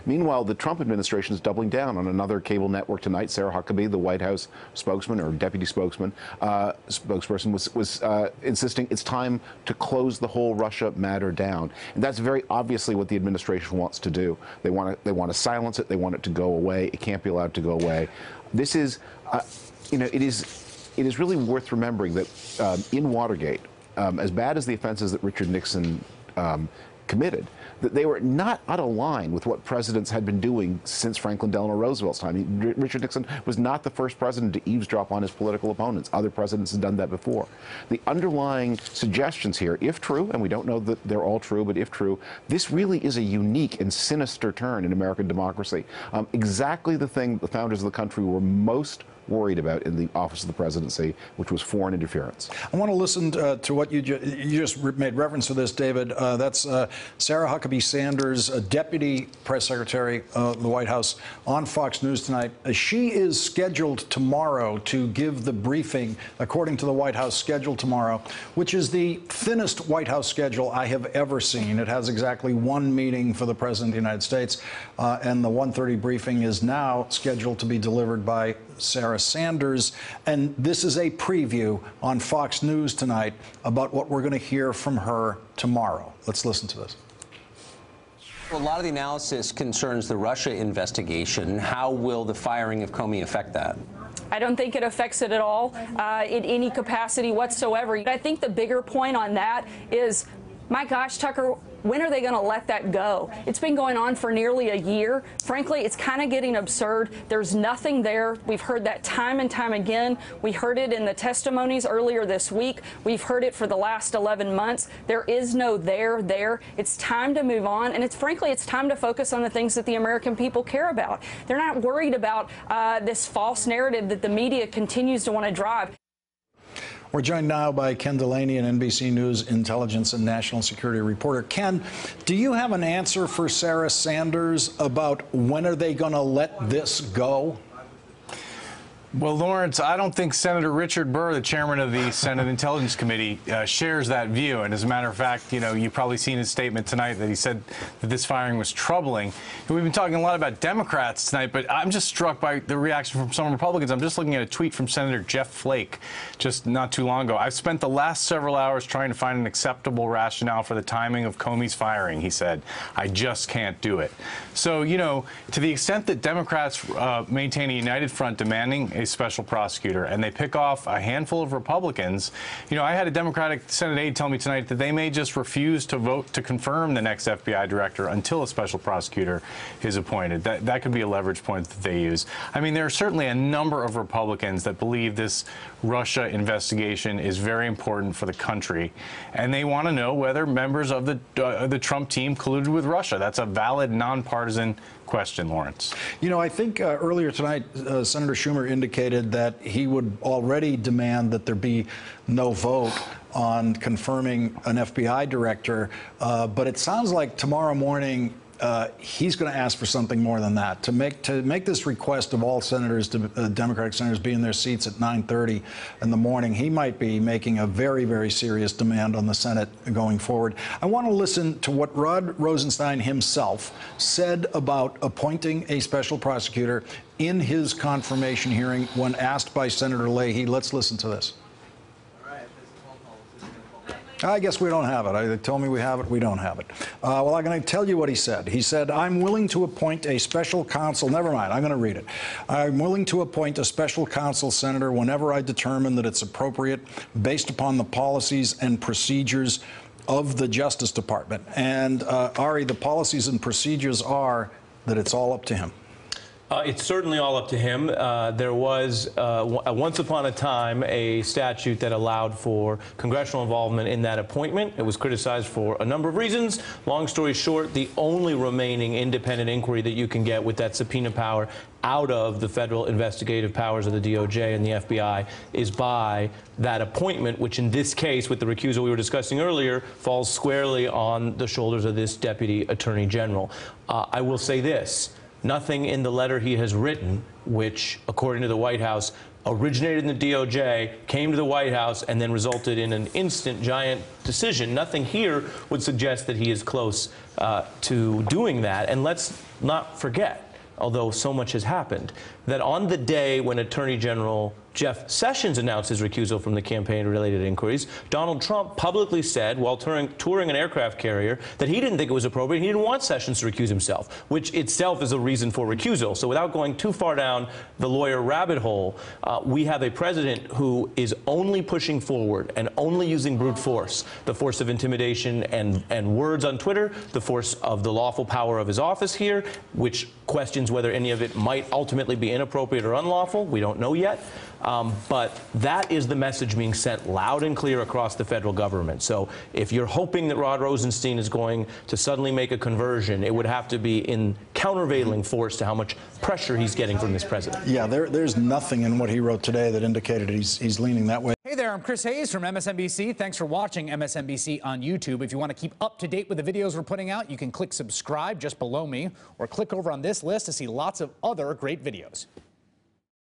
Meanwhile, the Trump administration is doubling down on another cable network tonight. Sarah Huckabee, the White House spokesman or deputy spokesperson, was insisting it's time to close the whole Russia matter down. And that's very obviously what the administration wants to do. They want to silence it. They want it to go away. It can't be allowed to go away. This is, it is really worth remembering that in Watergate, as bad as the offenses that Richard Nixon committed, that they were not out of line with what presidents had been doing since Franklin Delano Roosevelt's time. Richard Nixon was not the first president to eavesdrop on his political opponents. Other presidents had done that before. The underlying suggestions here, if true, and we don't know that they're all true, but if true, this really is a unique and sinister turn in American democracy. Exactly the thing the founders of the country were most worried about in the office of the presidency, which was foreign interference. I want to listen to what you just made reference to this, David. That's Sarah Huckabee Sanders, Deputy Press Secretary of the White House, on Fox News tonight. She is scheduled tomorrow to give the briefing, according to the White House schedule tomorrow, which is the thinnest White House schedule I have ever seen. It has exactly one meeting for the President of the United States, and the 1:30 briefing is now scheduled to be delivered by Sarah Sanders, and this is a preview on Fox News tonight about what we're going to hear from her tomorrow. Let's listen to this. Well, a lot of the analysis concerns the Russia investigation. How will the firing of Comey affect that? I don't think it affects it at all in any capacity whatsoever. I think the bigger point on that is, my gosh, Tucker, when are they going to let that go? It's been going on for nearly a year. Frankly, it's kind of getting absurd. There's nothing there. We've heard that time and time again. We heard it in the testimonies earlier this week. We've heard it for the last 11 months. There is no there. It's time to move on, and frankly, it's time to focus on the things that the American people care about. They're not worried about this false narrative that the media continues to want to drive. We're joined now by Ken Dilanian, NBC News intelligence and national security reporter. Ken, do you have an answer for Sarah Sanders about when are they going to let this go? Well, Lawrence, I don't think Senator Richard Burr, the chairman of the Senate Intelligence Committee, shares that view. And as a matter of fact, you've probably seen his statement tonight that he said that this firing was troubling. And we've been talking a lot about Democrats tonight, but I'm just struck by the reaction from some Republicans. I'm just looking at a tweet from Senator Jeff Flake just not too long ago. I've spent the last several hours trying to find an acceptable rationale for the timing of Comey's firing, he said. I just can't do it. So, to the extent that Democrats maintain a united front demanding a special prosecutor, and they pick off a handful of Republicans. I had a Democratic Senate aide tell me tonight that they may just refuse to vote to confirm the next FBI director until a special prosecutor is appointed. That could be a leverage point that they use. I mean, there are certainly a number of Republicans that believe this Russia investigation is very important for the country, and they want to know whether members of the Trump team colluded with Russia. That's a valid, nonpartisan question, Lawrence. I think earlier tonight, Senator Schumer indicated that he would already demand that there be no vote on confirming an FBI director, but it sounds like tomorrow morning he's going to ask for something more than that. To make this request of all senators, Democratic senators, be in their seats at 9:30 in the morning, he might be making a very, very serious demand on the Senate going forward. I want to listen to what Rod Rosenstein himself said about appointing a special prosecutor in his confirmation hearing when asked by Senator Leahy. Let's listen to this. I guess we don't have it. They told me we have it. We don't have it. Well, I'm going to tell you what he said. He said, I'm willing to appoint a special counsel. Never mind. I'm going to read it. I'm willing to appoint a special counsel, Senator, whenever I determine that it's appropriate based upon the policies and procedures of the Justice Department. And, Ari, the policies and procedures are that it's all up to him. It's certainly all up to him. There was, once upon a time, a statute that allowed for congressional involvement in that appointment. It was criticized for a number of reasons. Long story short, the only remaining independent inquiry that you can get with that subpoena power out of the federal investigative powers of the DOJ and the FBI is by that appointment, which in this case, with the recusal we were discussing earlier, falls squarely on the shoulders of this Deputy Attorney General. I will say this. Nothing in the letter he has written, which, according to the White House, originated in the DOJ, came to the White House, and then resulted in an instant giant decision. Nothing here would suggest that he is close to doing that. And let's not forget, although so much has happened, that on the day when Attorney General Jeff Sessions announced his recusal from the campaign-related inquiries, Donald Trump publicly said, while touring an aircraft carrier, that he didn't think it was appropriate. He didn't want Sessions to recuse himself, which itself is a reason for recusal. So without going too far down the lawyer rabbit hole, we have a president who is only pushing forward and only using brute force, the force of intimidation and words on Twitter, the force of the lawful power of his office here, which questions whether any of it might ultimately be inappropriate or unlawful. We don't know yet. But that is the message being sent loud and clear across the federal government. So if you're hoping that Rod Rosenstein is going to suddenly make a conversion, it would have to be in countervailing force to how much pressure he's getting from this president. Yeah, there's nothing in what he wrote today that indicated he's leaning that way. Hey there, I'm Chris Hayes from MSNBC. Thanks for watching MSNBC on YouTube. If you want to keep up to date with the videos we're putting out, you can click subscribe just below me or click over on this list to see lots of other great videos.